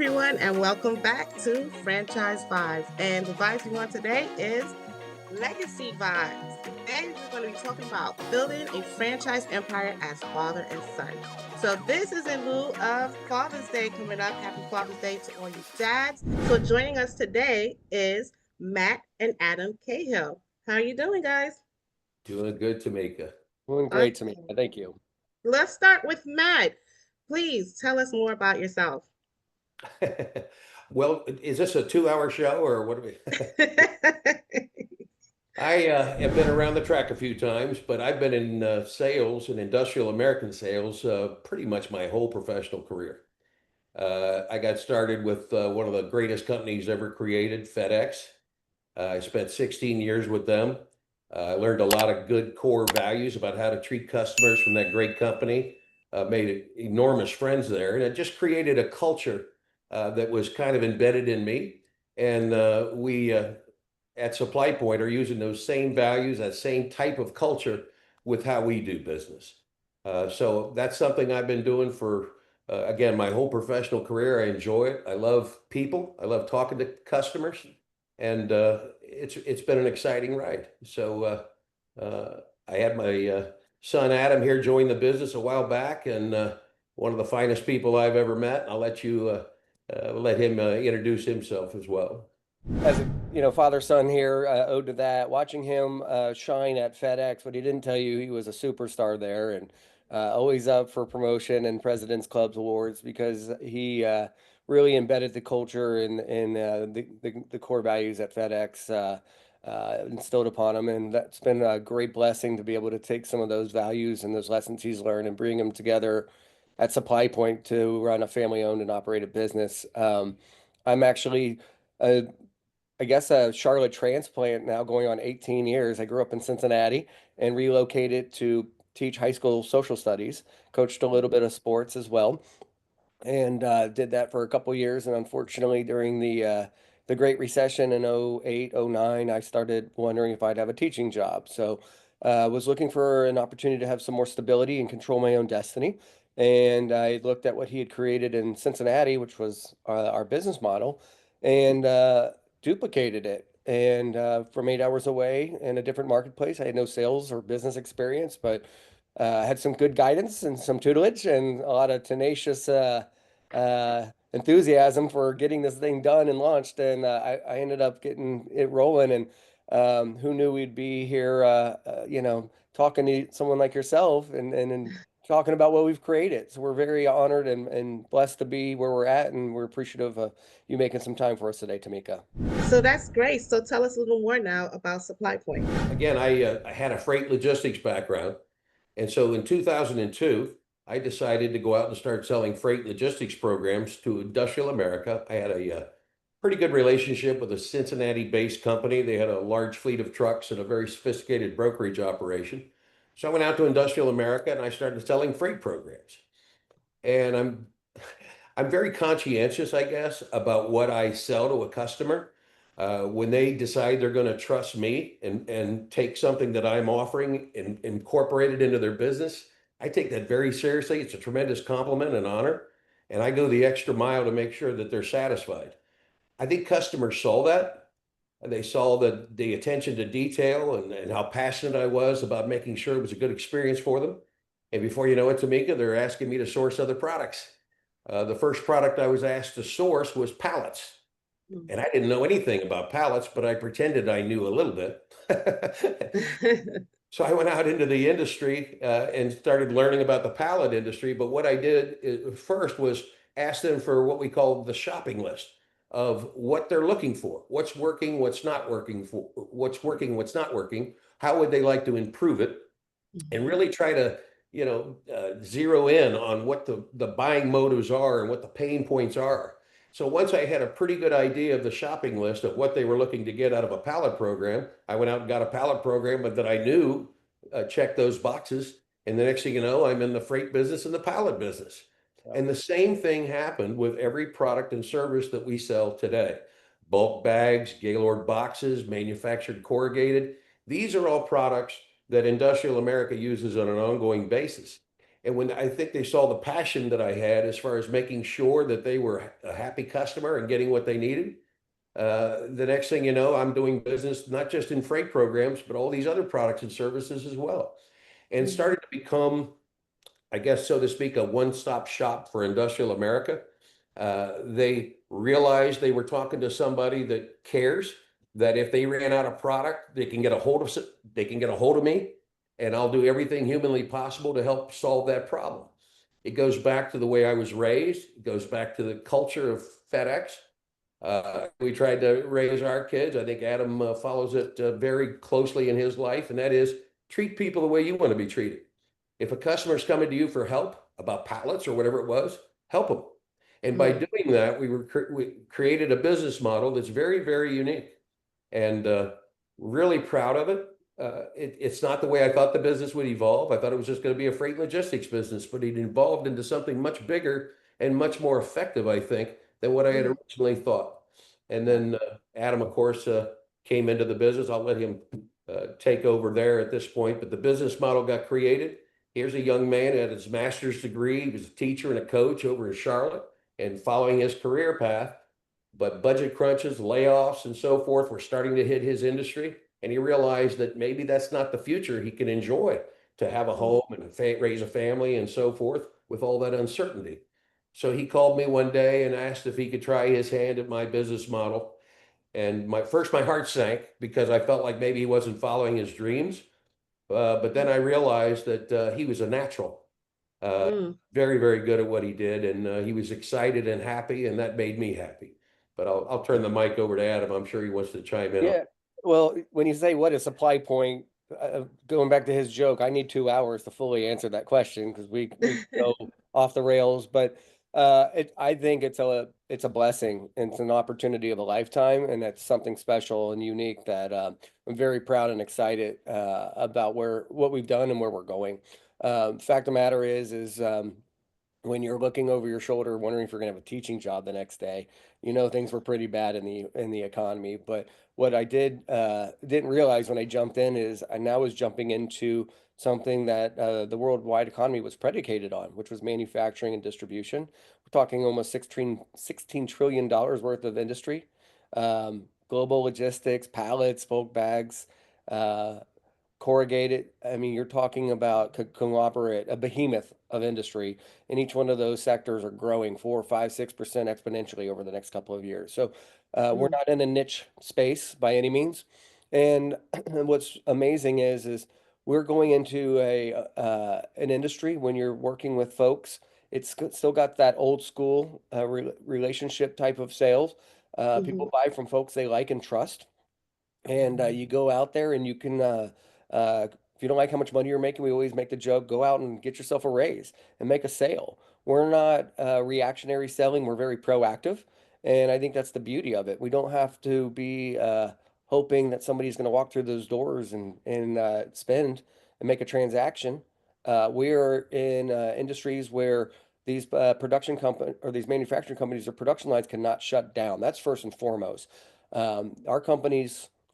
everyone, and welcome back to Franchise Vibes. And the vibes we want today is Legacy Vibes. Today, we're going to be talking about building a franchise empire as father and son. So, this is in lieu of Father's Day coming up. Happy Father's Day to all you dads. So, joining us today is Matt and Adam Cahill. How are you doing, guys? Doing good, Tamika. Doing great to me. Okay. Thank you. Let's start with Matt. Please tell us more about yourself. Well, is this a 2-hour show or what do we? I have been around the track a few times, but I've been in sales and industrial American sales pretty much my whole professional career. I got started with one of the greatest companies ever created, FedEx. I spent 16 years with them. I learned a lot of good core values about how to treat customers from that great company. Made enormous friends there, and it just created a culture that was kind of embedded in me. And we at Supply Point are using those same values, that same type of culture with how we do business. So that's something I've been doing for, again, my whole professional career. I enjoy it. I love people. I love talking to customers, and it's been an exciting ride. So I had my son Adam here join the business a while back, and one of the finest people I've ever met. I'll let you let him introduce himself as well. As a father son here, owed to that. Watching him shine at FedEx, what he didn't tell you, he was a superstar there, and always up for promotion and President's Clubs awards because he really embedded the culture and the core values that FedEx instilled upon him, and that's been a great blessing to be able to take some of those values and those lessons he's learned and bring them together at Supply Point to run a family-owned and operated business. I'm actually I guess a Charlotte transplant now going on 18 years. I grew up in Cincinnati and relocated to teach high school social studies, coached a little bit of sports as well, and did that for a couple years. And unfortunately, during the Great Recession in '08, '09, I started wondering if I'd have a teaching job. So I was looking for an opportunity to have some more stability and control my own destiny. And I looked at what he had created in Cincinnati, which was our business model, and duplicated it. And from 8 hours away in a different marketplace, I had no sales or business experience, but I had some good guidance and some tutelage and a lot of tenacious enthusiasm for getting this thing done and launched. And I ended up getting it rolling. And who knew we'd be here, talking to someone like yourself and talking about what we've created. So we're very honored and blessed to be where we're at. And we're appreciative of you making some time for us today, Tamika. So that's great. So tell us a little more now about Supply Point. Again, I had a freight logistics background, and so in 2002, I decided to go out and start selling freight logistics programs to industrial America. I had a pretty good relationship with a Cincinnati-based company. They had a large fleet of trucks and a very sophisticated brokerage operation. So I went out to industrial America and I started selling freight programs. And I'm very conscientious, I guess, about what I sell to a customer. When they decide they're going to trust me and take something that I'm offering and incorporate it into their business, I take that very seriously. It's a tremendous compliment and honor. And I go the extra mile to make sure that they're satisfied. I think customers saw that. They saw the attention to detail and how passionate I was about making sure it was a good experience for them. And before you know it, Tamika, they're asking me to source other products. The first product I was asked to source was pallets. And I didn't know anything about pallets, but I pretended I knew a little bit. So I went out into the industry and started learning about the pallet industry. But what I did first was ask them for what we call the shopping list of what they're looking for, what's working, what's not working, what's not working, how would they like to improve it, and really try to zero in on what the buying motives are and what the pain points are. So once I had a pretty good idea of the shopping list of what they were looking to get out of a pallet program, I went out and got a pallet program, but that I knew checked those boxes. And the next thing you know, I'm in the freight business and the pallet business. And the same thing happened with every product and service that we sell today. Bulk bags, Gaylord boxes, manufactured corrugated. These are all products that industrial America uses on an ongoing basis. And when I think they saw the passion that I had as far as making sure that they were a happy customer and getting what they needed, the next thing you know, I'm doing business not just in freight programs, but all these other products and services as well. And Mhm. started to become, I guess, so to speak, a one-stop shop for industrial America. They realized they were talking to somebody that cares, that if they ran out of product, they can get a hold of me, and I'll do everything humanly possible to help solve that problem. It goes back to the way I was raised. It goes back to the culture of FedEx. We tried to raise our kids. I think Adam follows it very closely in his life, and that is treat people the way you want to be treated. If a customer's coming to you for help about pallets or whatever it was, help them. And by Right. doing that, we created a business model that's very, very unique, and really proud of it. It's not the way I thought the business would evolve. I thought it was just going to be a freight logistics business, but it evolved into something much bigger and much more effective, I think, than what I had Mhm. originally thought. And then Adam, of course, came into the business. I'll let him take over there at this point, but the business model got created. Here's a young man who had his master's degree. He was a teacher and a coach over in Charlotte and following his career path. But budget crunches, layoffs, and so forth were starting to hit his industry. And he realized that maybe that's not the future he can enjoy, to have a home and raise a family and so forth with all that uncertainty. So he called me one day and asked if he could try his hand at my business model. And my heart sank because I felt like maybe he wasn't following his dreams. But then I realized that he was a natural, uh, Mm. very, very good at what he did, and he was excited and happy, and that made me happy. But I'll turn the mic over to Adam. I'm sure he wants to chime in on. Yeah. Well, when you say what is supply point, going back to his joke, I need 2 hours to fully answer that question because we could go off the rails. But I think it's a blessing and it's an opportunity of a lifetime, and that's something special and unique that I'm very proud and excited about where what we've done and where we're going. Fact of the matter is when you're looking over your shoulder, wondering if you're going to have a teaching job the next day, you know things were pretty bad in the economy. But what I didn't realize when I jumped in is I now was jumping into something that the worldwide economy was predicated on, which was manufacturing and distribution. We're talking almost $16 trillion worth of industry, global logistics, pallets, bulk bags. Corrugated. I mean, you're talking about conglomerate, a behemoth of industry, and each one of those sectors are growing 4, 5, 6% exponentially over the next couple of years. So we're Mm. not in a niche space by any means. And what's amazing is we're going into a an industry when you're working with folks. Still got that old school relationship type of sales. People Mhm. buy from folks they like and trust, and you go out there and you can if you don't like how much money you're making, we always make the joke, go out and get yourself a raise and make a sale. We're not reactionary selling, we're very proactive, and I think that's the beauty of it. We don't have to be hoping that somebody's going to walk through those doors and spend and make a transaction. We're in industries where these production company or these manufacturing companies or production lines cannot shut down. That's first and foremost.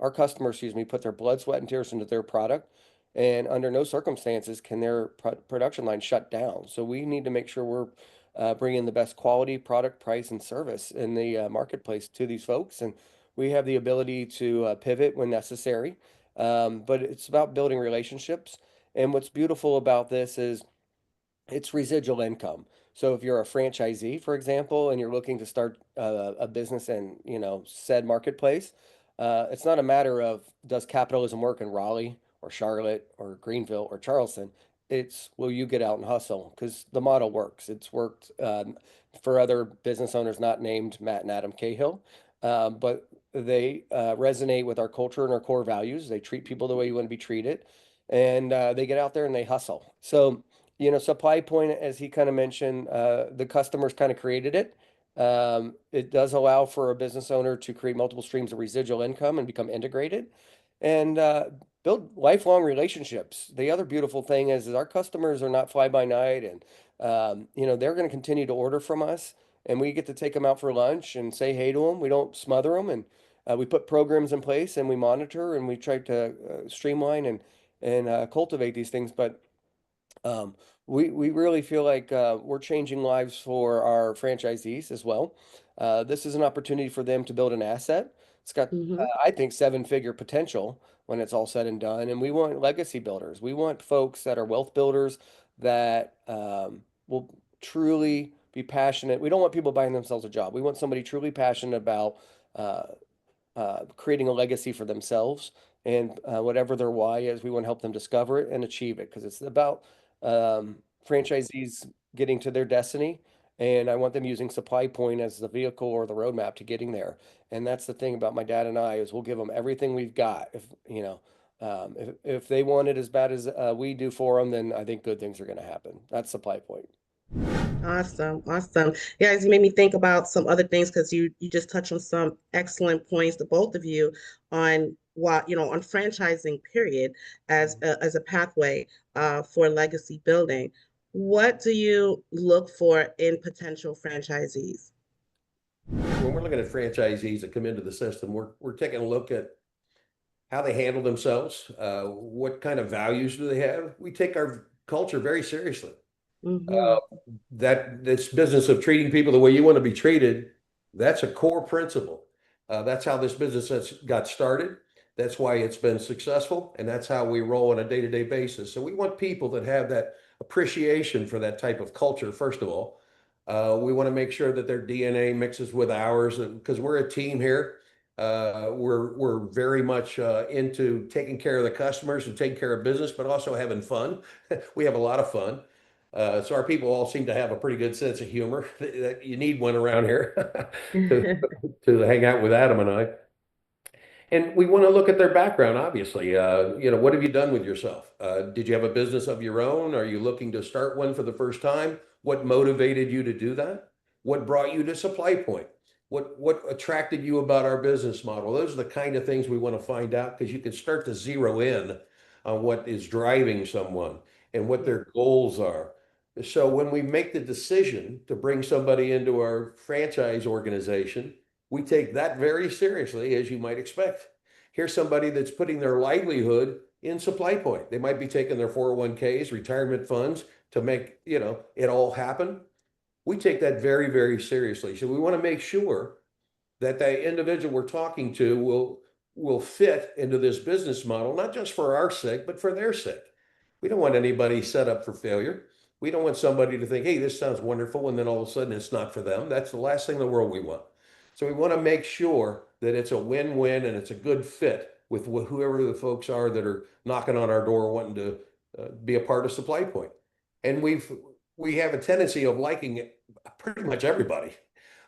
Our customers, excuse me, put their blood, sweat, and tears into their product, and under no circumstances can their production line shut down. So we need to make sure we're bringing the best quality product, price, and service in the marketplace to these folks, and we have the ability to pivot when necessary. But it's about building relationships. And what's beautiful about this is it's residual income. So if you're a franchisee, for example, and you're looking to start a business in, said marketplace, it's not a matter of does capitalism work in Raleigh or Charlotte or Greenville or Charleston. It's will you get out and hustle? Because the model works. It's worked for other business owners not named Matt and Adam Cahill, but they resonate with our culture and our core values. They treat people the way you want to be treated, and they get out there and they hustle. So supply point, as he kind of mentioned, the customers kind of created it. It does allow for a business owner to create multiple streams of residual income and become integrated and build lifelong relationships. The other beautiful thing is our customers are not fly by night, and they're going to continue to order from us, and we get to take them out for lunch and say hey to them. We don't smother them, and we put programs in place, and we monitor, and we try to streamline and cultivate these things, but Um, we really feel like we're changing lives for our franchisees as well. This is an opportunity for them to build an asset. It's got, Hmm. I think, seven-figure potential when it's all said and done. And we want legacy builders. We want folks that are wealth builders that will truly be passionate. We don't want people buying themselves a job. We want somebody truly passionate about uh, creating a legacy for themselves and whatever their why is, we want to help them discover it and achieve it because it's about franchisees getting to their destiny. And I want them using Supply Point as the vehicle or the roadmap to getting there. And that's the thing about my dad and I is we'll give them everything we've got. If you know, if they want it as bad as we do for them, then I think good things are going to happen. That's Supply Point. Awesome, awesome. Yeah, you made me think about some other things because you just touched on some excellent points, the both of you, on what on franchising period as a pathway for legacy building. What do you look for in potential franchisees? When we're looking at franchisees that come into the system, we're taking a look at how they handle themselves, what kind of values do they have. We take our culture very seriously. Hmm. Uh, that this business of treating people the way you want to be treated, that's a core principle. That's how this business has got started. That's why it's been successful, and that's how we roll on a day-to-day basis. So we want people that have that appreciation for that type of culture, first of all. We want to make sure that their DNA mixes with ours, and because we're a team here, we're very much into taking care of the customers and taking care of business, but also having fun. We have a lot of fun. So our people all seem to have a pretty good sense of humor. You need one around here to to hang out with Adam and I. And we want to look at their background, obviously. What have you done with yourself? Did you have a business of your own? Are you looking to start one for the first time? What motivated you to do that? What brought you to Supply Point? What attracted you about our business model? Those are the kind of things we want to find out because you can start to zero in on what is driving someone and what Yeah. their goals are. So when we make the decision to bring somebody into our franchise organization, we take that very seriously, as you might expect. Here's somebody that's putting their livelihood in Supply Point. They might be taking their 401ks, retirement funds to make, it all happen. We take that very, very seriously. So we want to make sure that the individual we're talking to will fit into this business model, not just for our sake, but for their sake. We don't want anybody set up for failure. We don't want somebody to think, hey, this sounds wonderful, and then all of a sudden it's not for them. That's the last thing in the world we want. So we want to make sure that it's a win-win and it's a good fit with whoever the folks are that are knocking on our door wanting to be a part of Supply Point. And we have a tendency of liking pretty much everybody,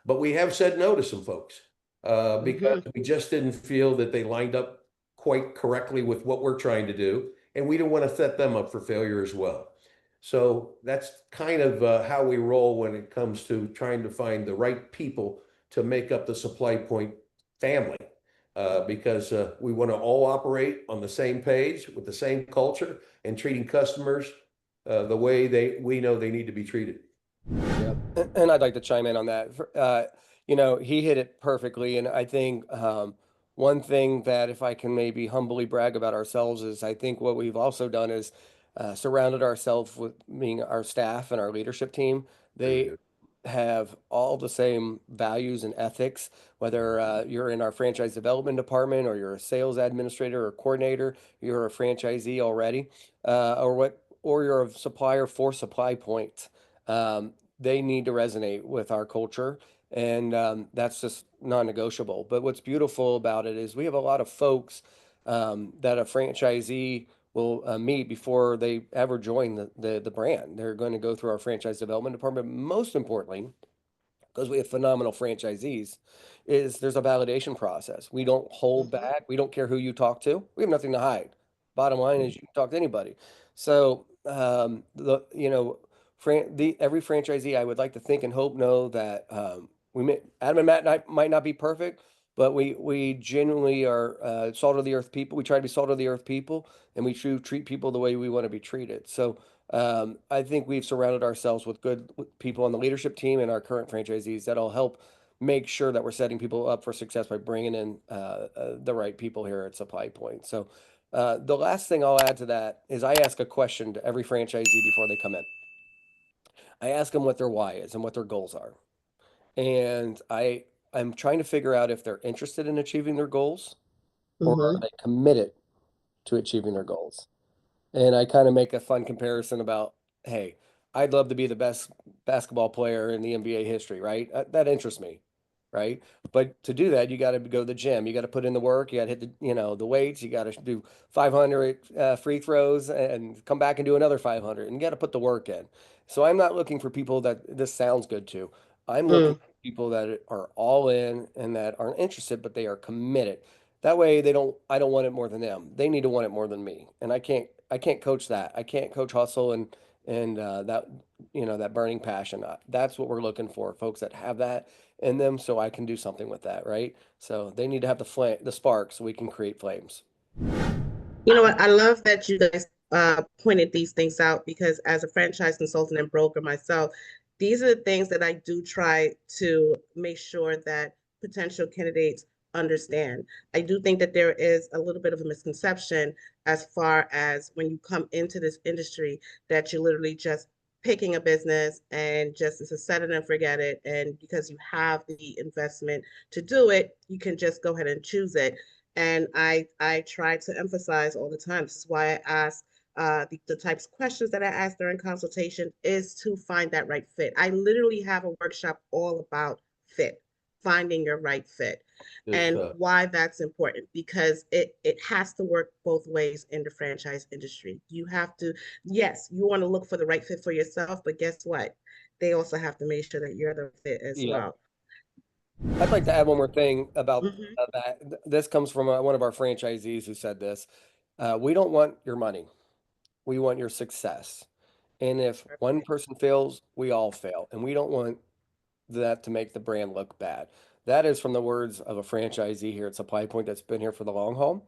but we have said no to some folks because Hmm. we just didn't feel that they lined up quite correctly with what we're trying to do, and we don't want to set them up for failure as well. So that's kind of how we roll when it comes to trying to find the right people to make up the Supply Point family, because we want to all operate on the same page with the same culture and treating customers the way we know they need to be treated. Yeah, and I'd like to chime in on that. He hit it perfectly, and I think one thing that if I can maybe humbly brag about ourselves is I think what we've also done is surrounded ourselves with being our staff and our leadership team. Very They good. have all the same values and ethics, whether you're in our franchise development department or you're a sales administrator or coordinator, you're a franchisee already, or you're a supplier for Supply Point. They need to resonate with our culture. And that's just non-negotiable. But what's beautiful about it is we have a lot of folks that a franchisee will meet before they ever join the brand. They're going to go through our franchise development department. Most importantly, because we have phenomenal franchisees, is there's a validation process. We don't hold Hmm. back. We don't care who you talk to. We have nothing to hide. Bottom line is you can talk to anybody. So every franchisee I would like to think and hope know that Adam and Matt and I might not be perfect, but we genuinely are salt of the earth people. We try to be salt of the earth people, and we treat people the way we want to be treated. So I think we've surrounded ourselves with good people on the leadership team and our current franchisees that'll help make sure that we're setting people up for success by bringing in the right people here at Supply Point. So The last thing I'll add to that is I ask a question to every franchisee before they come in. I ask them what their why is and what their goals are. And I'm trying to figure out if they're interested in achieving their goals or are Mm-hmm. they committed to achieving their goals. And I kind of make a fun comparison about, hey, I'd love to be the best basketball player in the NBA history, right? That interests me, right? But to do that, you got to go to the gym. You got to put in the work. You got to hit the weights. You got to do 500 free throws and come back and do another 500. And you got to put the work in. So I'm not looking for people that this sounds good to. I'm looking Mm. for people that are all in and that aren't interested, but they are committed. That way I don't want it more than them. They need to want it more than me. And I can't coach that. I can't coach hustle and that that burning passion. That's what we're looking for, folks that have that in them, so I can do something with that, right? So they need to have the flame, the spark, so we can create flames. You know what? I love that you guys pointed these things out because as a franchise consultant and broker myself, these are the things that I do try to make sure that potential candidates understand. I do think that there is a little bit of a misconception as far as when you come into this industry that you're literally just picking a business and just it's a set it and forget it. And because you have the investment to do it, you can just go ahead and choose it. And I try to emphasize all the time. This is why I ask the types of questions that I ask during consultation is to find that right fit. I literally have a workshop all about fit, finding your right fit, Good and stuff. why that's important because it has to work both ways in the franchise industry. You have to, yes, you want to look for the right fit for yourself, but guess what? They also have to make sure that you're the fit as Yeah. well. I'd like to add one more thing about Mm-hmm. that. This comes from one of our franchisees who said this. We don't want your money. We want your success. And if one person fails, we all fail. And we don't want that to make the brand look bad. That is from the words of a franchisee here at Supply Point that's been here for the long haul.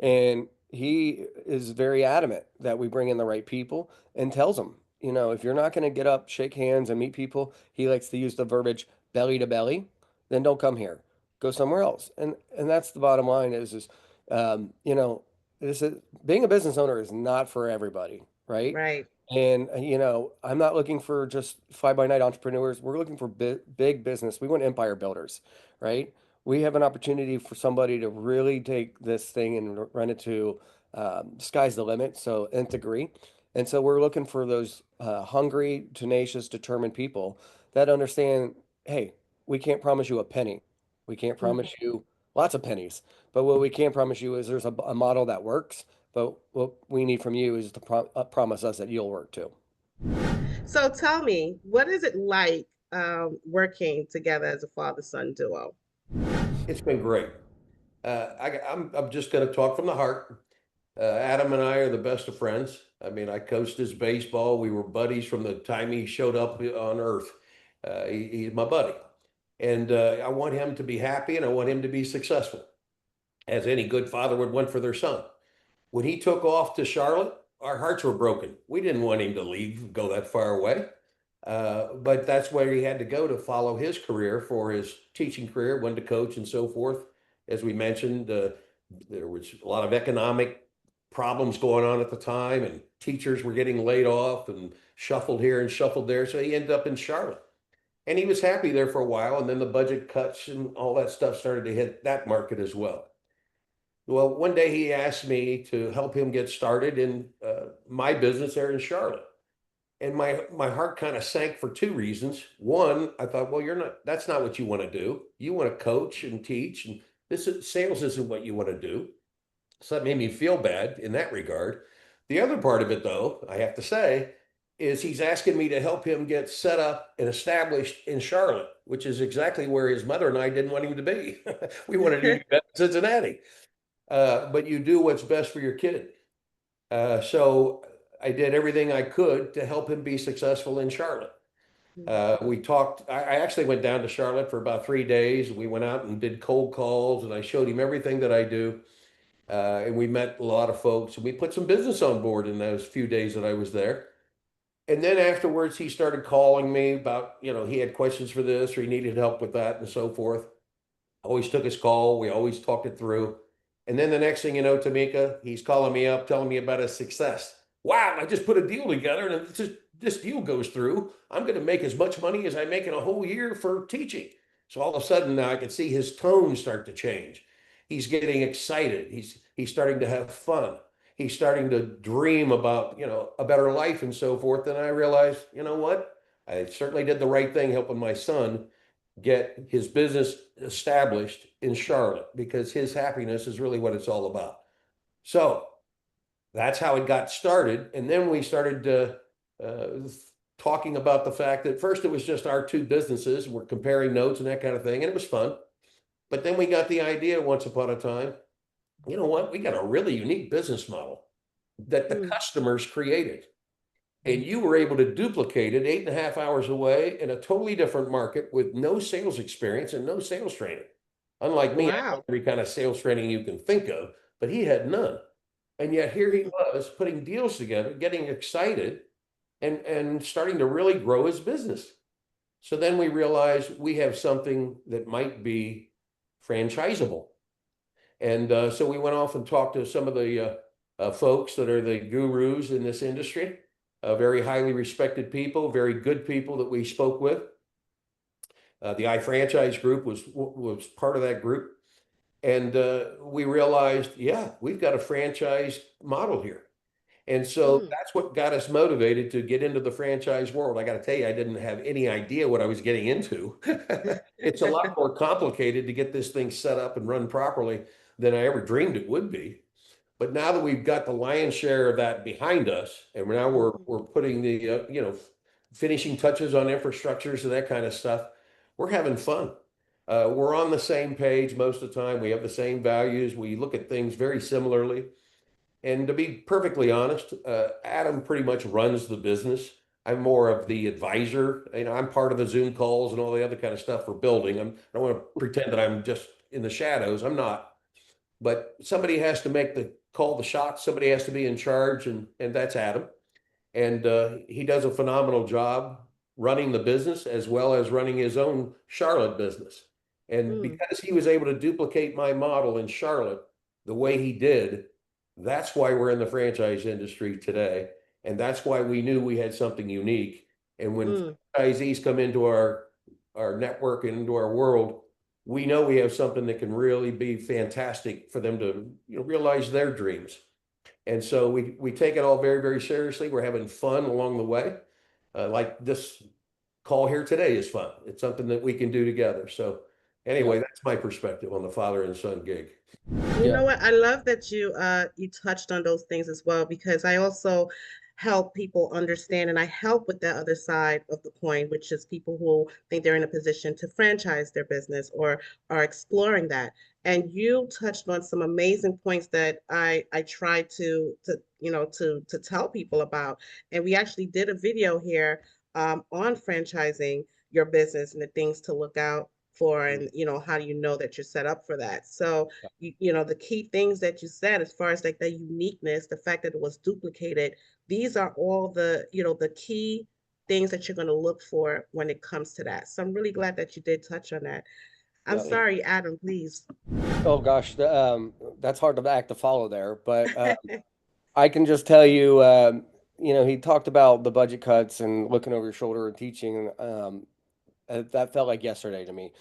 And he is very adamant that we bring in the right people and tells them, if you're not going to get up, shake hands, and meet people, he likes to use the verbiage belly to belly, then don't come here. Go somewhere else. And that's the bottom line is this is being a business owner is not for everybody, right? Right. And I'm not looking for just fly by night entrepreneurs. We're looking for big business. We want empire builders, right? We have an opportunity for somebody to really take this thing and run it to sky's the limit. So nth degree. And so we're looking for those hungry, tenacious, determined people that understand, hey, we can't promise you a penny. We can't Mhm. promise you lots of pennies. But what we can promise you is there's a model that works. But what we need from you is to promise us that you'll work too. So tell me, what is it like working together as a father-son duo? It's been great. I'm just going to talk from the heart. Adam and I are the best of friends. I mean, I coached his baseball. We were buddies from the time he showed up on Earth. He's my buddy. And I want him to be happy and I want him to be successful, as any good father would want for their son. When he took off to Charlotte, our hearts were broken. We didn't want him to leave, go that far away. But that's where he had to go to follow his career for his teaching career, went to coach and so forth. As we mentioned, there was a lot of economic problems going on at the time, and teachers were getting laid off and shuffled here and shuffled there. So he ended up in Charlotte. And he was happy there for a while. And then the budget cuts and all that stuff started to hit that market as well. Well, one day he asked me to help him get started in my business there in Charlotte. And my heart kind of sank for two reasons. One, I thought, well, that's not what you want to do. You want to coach and teach, and sales isn't what you want to do. So that made me feel bad in that regard. The other part of it, though, I have to say, is he's asking me to help him get set up and established in Charlotte, which is exactly where his mother and I didn't want him to be. We wanted him to be in Cincinnati. But you do what's best for your kid. So I did everything I could to help him be successful in Charlotte. We talked, I actually went down to Charlotte for about 3 days. We went out and did cold calls and I showed him everything that I do. And we met a lot of folks and we put some business on board in those few days that I was there. And then afterwards, he started calling me about, he had questions for this or he needed help with that and so forth. Always took his call. We always talked it through. And then the next thing you know, Tamika, he's calling me up, telling me about his success. Wow, I just put a deal together, and if this deal goes through, I'm going to make as much money as I make in a whole year for teaching. So all of a sudden now I can see his tone start to change. He's getting excited. He's starting to have fun. He's starting to dream about, a better life and so forth. And I realized, you know what? I certainly did the right thing helping my son get his business established in Charlotte because his happiness is really what it's all about. So that's how it got started. And then we started talking about the fact that first it was just our two businesses. We're comparing notes and that kind of thing. And it was fun. But then we got the idea once upon a time, you know what? We got a really unique business model that the customers created. And you were able to duplicate it 8.5 hours away in a totally different market with no sales experience and no sales training. Unlike me, I have Wow. every kind of sales training you can think of, but he had none. And yet here he was putting deals together, getting excited, and starting to really grow his business. So then we realized we have something that might be franchisable. And so we went off and talked to some of the folks that are the gurus in this industry, very highly respected people, very good people that we spoke with. The iFranchise group was part of that group. And we realized, yeah, we've got a franchise model here. And so Mm. that's what got us motivated to get into the franchise world. I got to tell you, I didn't have any idea what I was getting into. It's a lot more complicated to get this thing set up and run properly than I ever dreamed it would be. But now that we've got the lion's share of that behind us, and now we're putting the finishing touches on infrastructures and that kind of stuff, we're having fun. We're on the same page most of the time. We have the same values. We look at things very similarly. And to be perfectly honest, Adam pretty much runs the business. I'm more of the advisor. I'm part of the Zoom calls and all the other kind of stuff for building. I don't want to pretend that I'm just in the shadows. I'm not. But somebody has to make the call the shots. Somebody has to be in charge, and that's Adam. And he does a phenomenal job running the business as well as running his own Charlotte business. And Mm. because he was able to duplicate my model in Charlotte the way he did, that's why we're in the franchise industry today. And that's why we knew we had something unique. And when Mm. franchisees come into our network and into our world, we know we have something that can really be fantastic for them to realize their dreams. And so we take it all very, very seriously. We're having fun along the way. Like this call here today is fun. It's something that we can do together. So Yeah. anyway, that's my perspective on the father and son gig. You Yeah. know what? I love that you touched on those things as well because I also help people understand and I help with the other side of the coin, which is people who think they're in a position to franchise their business or are exploring that. And you touched on some amazing points that I try to tell people about. And we actually did a video here on franchising your business and the things to look out for Mm. and how do you know that you're set up for that. So the key things that you said as far as like the uniqueness, the fact that it was duplicated, these are all the key things that you're going to look for when it comes to that. So I'm really glad that you did touch on that. I'm Yeah. sorry, Adam, please. Oh gosh, that's hard to act to follow there, but I can just tell you, he talked about the budget cuts and looking over your shoulder and teaching. That felt like yesterday to me.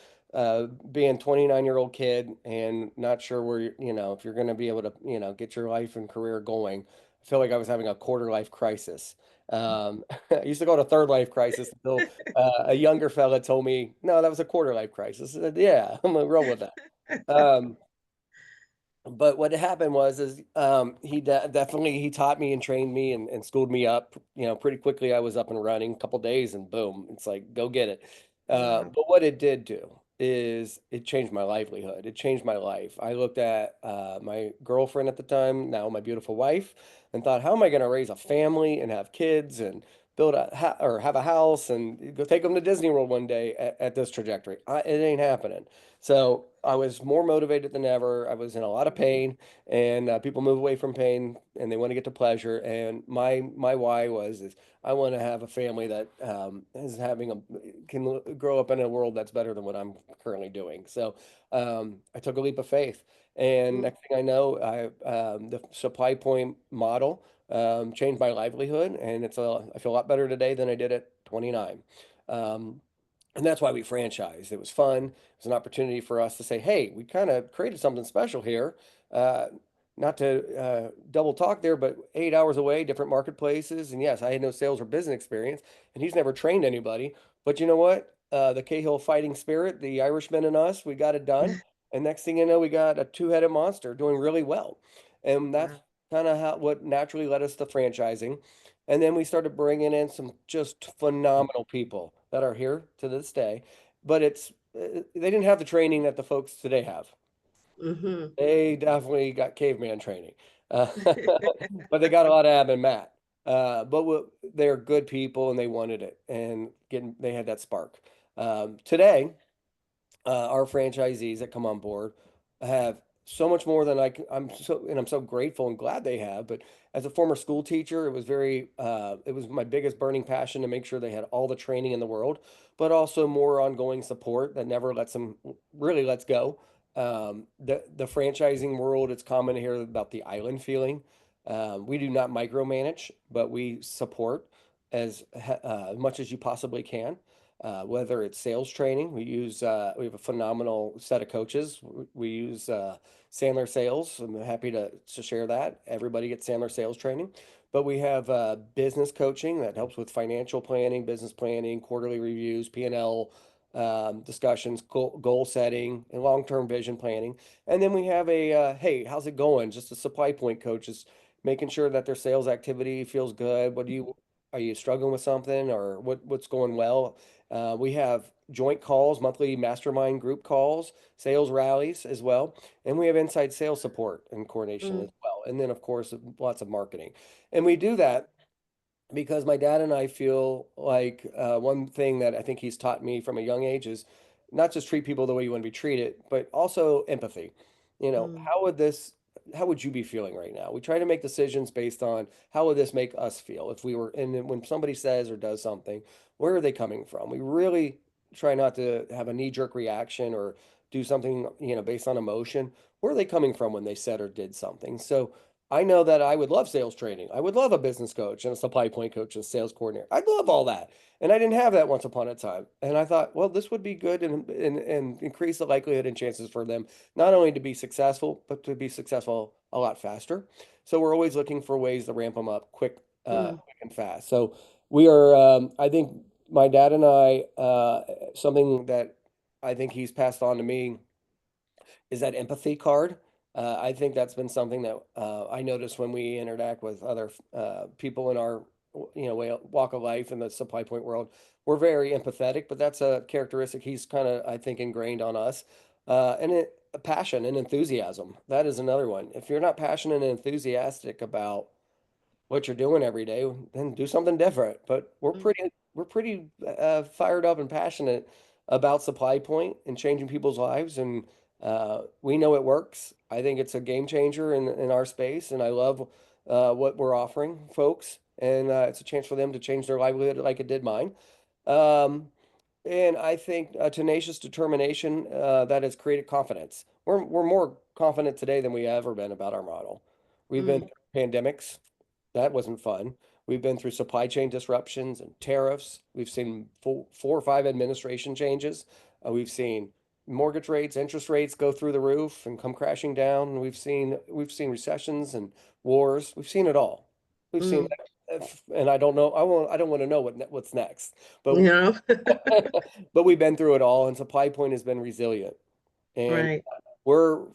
Being 29-year-old kid and not sure where if you're going to be able to get your life and career going. I feel like I was having a quarter life crisis. I used to go to third life crisis until a younger fella told me, no, that was a quarter life crisis. I said, yeah, I'm gonna roll with that. Um, but what happened was is he definitely he taught me and trained me and schooled me up pretty quickly. I was up and running a couple days and boom, it's like go get it. Wow. But what it did do is it changed my livelihood. It changed my life. I looked at my girlfriend at the time, now my beautiful wife, and thought, how am I going to raise a family and have kids and build or have a house and go take them to Disney World one day at this trajectory? It ain't happening. So I was more motivated than ever. I was in a lot of pain, and people move away from pain and they want to get to pleasure. And my why is I want to have a family that is having can grow up in a world that's better than what I'm currently doing. So I took a leap of faith, And Mm, next thing I know, the supply point model changed my livelihood, and I feel a lot better today than I did at 29. Um, and that's why we franchised. It was fun. It was an opportunity for us to say, hey, we kind of created something special here. Uh, Not to double talk there, but 8 hours away, different marketplaces. And yes, I had no sales or business experience, and he's never trained anybody. But you know what? The Cahill fighting spirit, the Irishman in us, we got it done. And next thing you know, we got a two-headed monster doing really well. And that's wow. kind of how what naturally led us to franchising. And then we started bringing in some just phenomenal people that are here to this day. But they didn't have the training that the folks today have. Mm-hmm. They definitely got caveman training, uh, but they got a lot of Ab and Matt. They're good people and they wanted it, and they had that spark. Today, our franchisees that come on board have so much more than I'm so grateful and glad they have. But as a former school teacher, it was my biggest burning passion to make sure they had all the training in the world, but also more ongoing support that never lets them really lets go. The franchising world, it's common to hear about the island feeling. We do not micromanage, but we support as much as you possibly can, whether it's sales training. We have a phenomenal set of coaches. We use Sandler Sales. I'm happy to share that. Everybody gets Sandler Sales training. But we have business coaching that helps with financial planning, business planning, quarterly reviews, P&L discussions, goal setting, and long-term vision planning. And then we have hey, how's it going? Just a supply point coach is making sure that their sales activity feels good. Are you struggling with something, or what's going well? We have joint calls, monthly mastermind group calls, sales rallies as well. And we have inside sales support and coordination as Mm, well. And then, of course, lots of marketing. And we do that because my dad and I feel like one thing that I think he's taught me from a young age is not just treat people the way you want to be treated, but also empathy. You know, mm, how would you be feeling right now? We try to make decisions based on how would this make us feel if we were, and then when somebody says or does something, where are they coming from? We really try not to have a knee-jerk reaction or do something, based on emotion. Where are they coming from when they said or did something? So I know that I would love sales training. I would love a business coach and a supply point coach and a sales coordinator. I'd love all that. And I didn't have that once upon a time. And I thought, well, this would be good and increase the likelihood and chances for them not only to be successful, but to be successful a lot faster. So we're always looking for ways to ramp them up mm, quick and fast. So I think my dad and something that I think he's passed on to me is that empathy card. I think that's been something that I notice when we interact with other people in our walk of life in the supply point world. We're very empathetic, but that's a characteristic he's kind of, I think, ingrained on us. Passion and enthusiasm. That is another one. If you're not passionate and enthusiastic about what you're doing every day, then do something different. But mm, we're pretty fired up and passionate about Supply Point and changing people's lives, and we know it works. I think it's a game changer in our space, and I love what we're offering folks, and it's a chance for them to change their livelihood like it did mine. Um, and I think tenacious determination that has created confidence. We're more confident today than we ever been about our model. We've been mm, through pandemics. That wasn't fun. We've been through supply chain disruptions and tariffs. We've seen four or five administration changes. We've seen mortgage rates, interest rates go through the roof and come crashing down. We've seen recessions and wars. We've seen it all. We've seen, mm. and I don't know. I don't want to know what's next. You But know? but we've been through it all, and Supply Point has been resilient. And Right. we're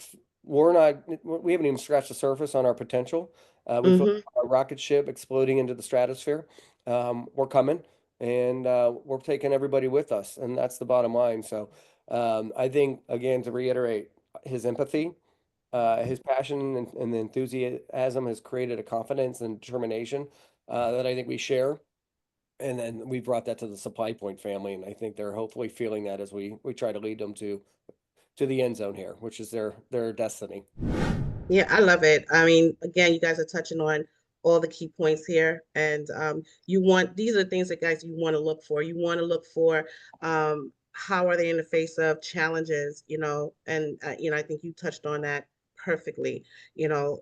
we're not we haven't even scratched the surface on our potential. We feel Mm-hmm. like a rocket ship exploding into the stratosphere. We're coming, and we're taking everybody with us, and that's the bottom line. So I think again to reiterate, his empathy, his passion, and the enthusiasm has created a confidence and determination that I think we share. And then we brought that to the Supply Point family, and I think they're hopefully feeling that as we try to lead them to the end zone here, which is their destiny. Yeah, I love it. I mean, again, you guys are touching on all the key points here, and these are the things that guys you want to look for. You want to look for how are they in the face of challenges, and I think you touched on that perfectly,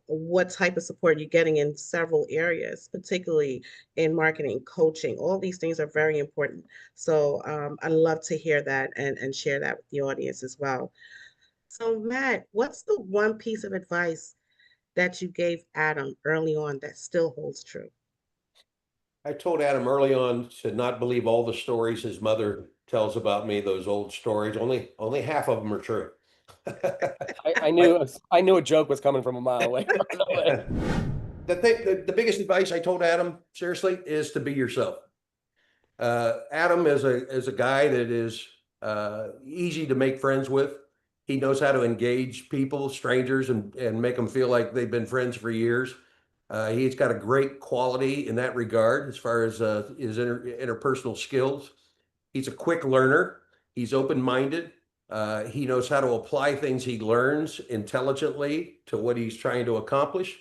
what type of support you're getting in several areas, particularly in marketing, coaching. All these things are very important. So I love to hear that and share that with the audience as well. So Matt, what's the one piece of advice that you gave Adam early on that still holds true? I told Adam early on to not believe all the stories his mother tells about me, those old stories. Only half of them are true. I Like, knew I knew a joke was coming from a mile away. the biggest advice I told Adam, seriously, is to be yourself. Adam is a guy that is easy to make friends with. He knows how to engage people, strangers, and make them feel like they've been friends for years. He's got a great quality in that regard as far as his interpersonal skills. He's a quick learner. He's open-minded. He knows how to apply things he learns intelligently to what he's trying to accomplish.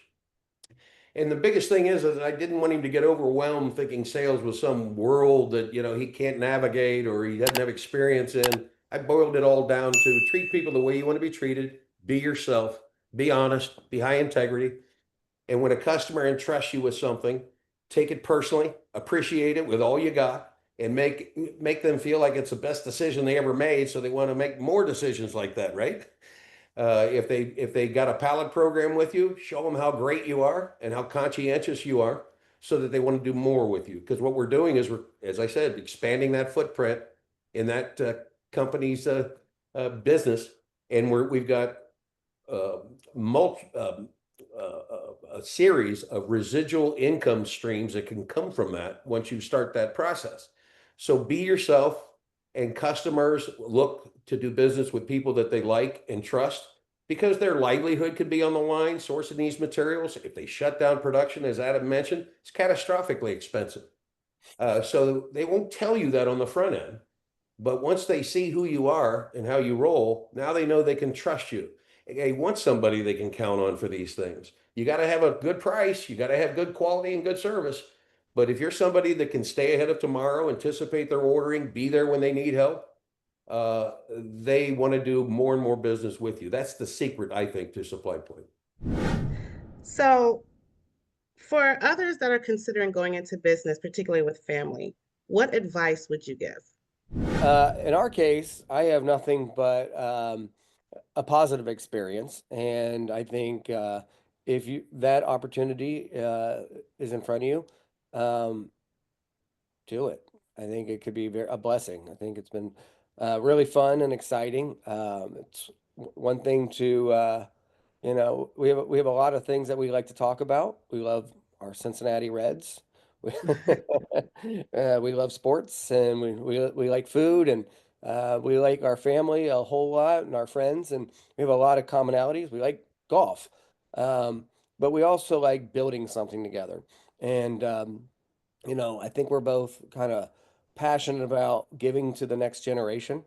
And the biggest thing is that I didn't want him to get overwhelmed thinking sales was some world that, he can't navigate or he doesn't have experience in. I boiled it all down to treat people the way you want to be treated, be yourself, be honest, be high integrity. And when a customer entrusts you with something, take it personally, appreciate it with all you got, and make them feel like it's the best decision they ever made, so they want to make more decisions like that, right? If they got a pallet program with you, show them how great you are and how conscientious you are, so that they want to do more with you. Because what we're doing is as I said, expanding that footprint in that company's business, and we've got uh, multi, a series of residual income streams that can come from that once you start that process. So be yourself, and customers look to do business with people that they like and trust, because their livelihood could be on the line sourcing these materials. If they shut down production, as Adam mentioned, it's catastrophically expensive. So they won't tell you that on the front end. But once they see who you are and how you roll, now they know they can trust you. They want somebody they can count on for these things. You got to have a good price, you got to have good quality and good service. But if you're somebody that can stay ahead of tomorrow, anticipate their ordering, be there when they need help, they want to do more and more business with you. That's the secret, I think, to Supply Point. So for others that are considering going into business, particularly with family, what advice would you give? In our case, I have nothing but a positive experience, and I think if you that opportunity is in front of you, um, do it. I think it could be a blessing. I think it's been really fun and exciting. It's one thing to we have a lot of things that we like to talk about. We love our Cincinnati Reds. We, we love sports, and we like food, and we like our family a whole lot, and our friends, and we have a lot of commonalities. We like golf, um, but we also like building something together. And I think we're both kind of passionate about giving to the next generation.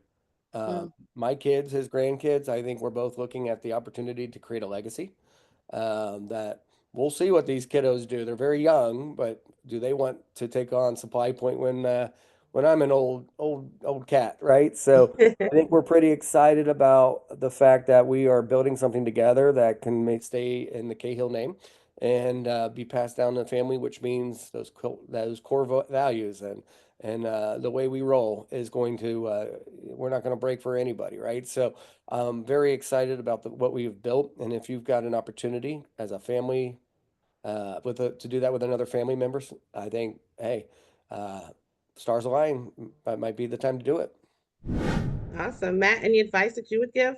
Uh, Mm. my kids, his grandkids, I think we're both looking at the opportunity to create a legacy. That we'll see what these kiddos do. They're very young, but do they want to take on Supply Point when I'm an old cat, right? So I think we're pretty excited about the fact that we are building something together that can stay in the Cahill name and be passed down to the family, which means those core values and the way we roll is going to we're not going to break for anybody, right? So I'm very excited about what we've built, and if you've got an opportunity as a family to do that with another family members, I think, hey, uh, stars align. That might be the time to do it. Awesome. Matt, any advice that you would give?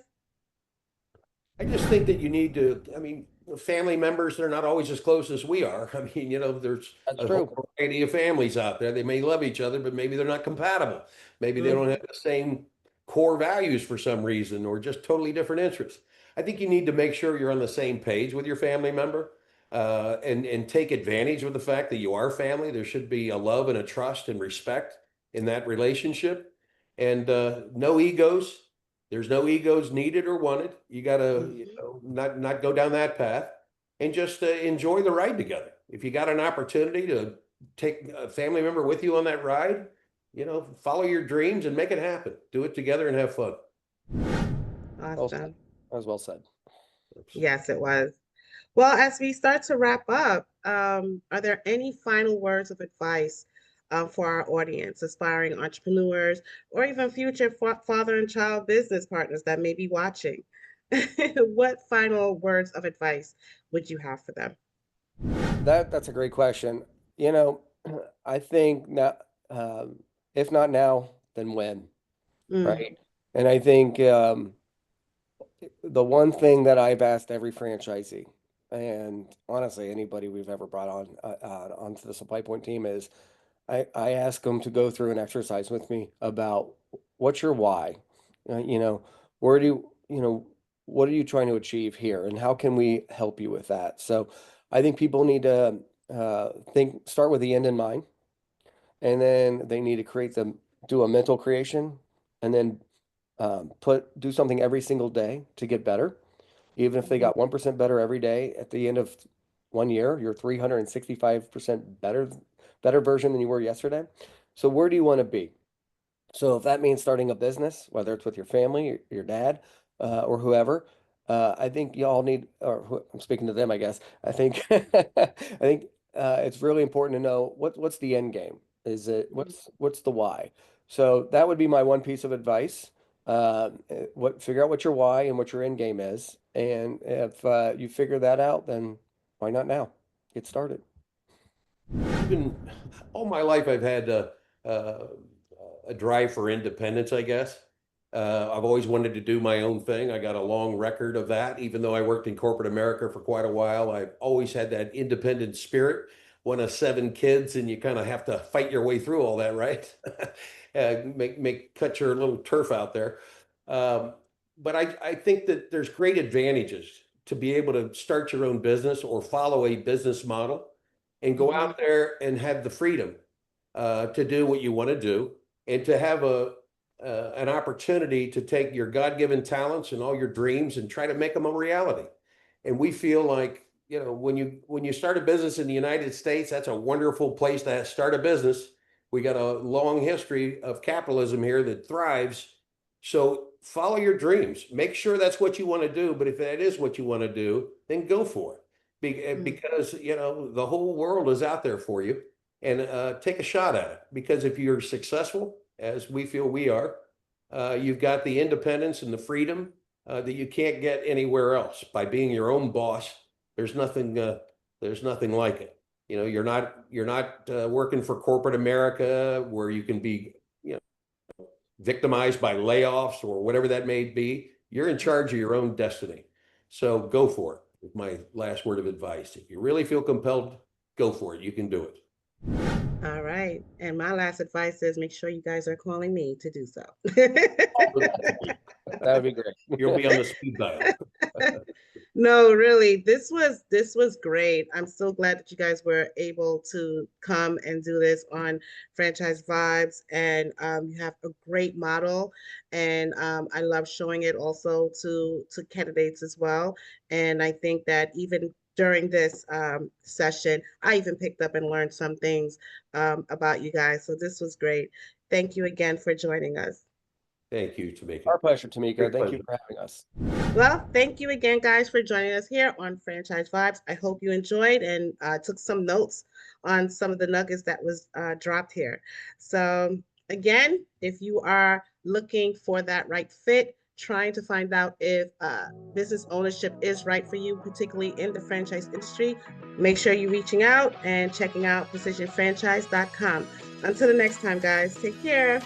I just think that you need to, I mean, family members, they're not always as close as we are. I mean, there's That's a whole true. variety of families out there. They may love each other, but maybe they're not compatible. Maybe they don't have Mhm. the same core values for some reason, or just totally different interests. I think you need to make sure you're on the same page with your family member, and take advantage of the fact that you are family. There should be a love and a trust and respect in that relationship, and no egos. There's no egos needed or wanted. You got to, Mhm. not go down that path, and just enjoy the ride together. If you got an opportunity to take a family member with you on that ride, follow your dreams and make it happen. Do it together and have fun. Well said. Awesome. That was well said. Yes, it was. Well, as we start to wrap up, are there any final words of advice for our audience, aspiring entrepreneurs, or even future father and child business partners that may be watching? What final words of advice would you have for them? That's a great question. You know, I think now, if not now, then when, Mm, right? And I think the one thing that I've asked every franchisee, and honestly anybody we've ever brought on onto the Supply Point team is, I ask them to go through an exercise with me about what's your why? You know, where do you know, what are you trying to achieve here, and how can we help you with that? So I think people need to start with the end in mind, and then they need to do a mental creation, and then do something every single day to get better. Even if they mhm, got 1% better every day at the end of 1 year, you're 365% better version than you were yesterday. So where do you want to be? So if that means starting a business, whether it's with your family, your dad, or whoever, I think y'all need, I'm speaking to them, I guess. I think, I think it's really important to know what's the end game. Is it mhm. what's the why? So that would be my one piece of advice. Figure out what your why and what your end game is, and if you figure that out, then why not now? Get started. Even all my life, I've had uh, a drive for independence, I guess. I've always wanted to do my own thing. I got a long record of that. Even though I worked in corporate America for quite a while, I've always had that independent spirit. One of 7 kids, and you kind of have to fight your way through all that, right? Cut your little turf out there. Um, but I think that there's great advantages to be able to start your own business or follow a business model and go Mhm. out there and have the freedom to do what you want to do, and to have an opportunity to take your God-given talents and all your dreams and try to make them a reality. And we feel like, when you start a business in the United States, that's a wonderful place to start a business. We got a long history of capitalism here that thrives. So follow your dreams. Make sure that's what you want to do. But if that is what you want to do, then go for it. Mm. Because the whole world is out there for you, and take a shot at it. Because if you're successful, as we feel we are, you've got the independence and the freedom that you can't get anywhere else. By being your own boss, there's nothing. There's nothing like it. You're not working for corporate America, where you can be victimized by layoffs or whatever that may be. You're in charge of your own destiny. So go for it. With my last word of advice. If you really feel compelled, go for it. You can do it. All right. And my last advice is make sure you guys are calling me to do so. That would be great. You'll be on the speed dial. No, really, this was great. I'm so glad that you guys were able to come and do this on Franchise Vibes, and you have a great model, and I love showing it also to candidates as well. And I think that even during this session, I even picked up and learned some things about you guys. So this was great. Thank you again for joining us. Thank you, Tamika. Our pleasure, Tamika. Great Thank you pleasure. for having us. Well, thank you again, guys, for joining us here on Franchise Vibes. I hope you enjoyed and took some notes on some of the nuggets that was dropped here. So, again, if you are looking for that right fit, trying to find out if business ownership is right for you, particularly in the franchise industry, make sure you're reaching out and checking out precisionfranchise.com. Until the next time, guys, take care.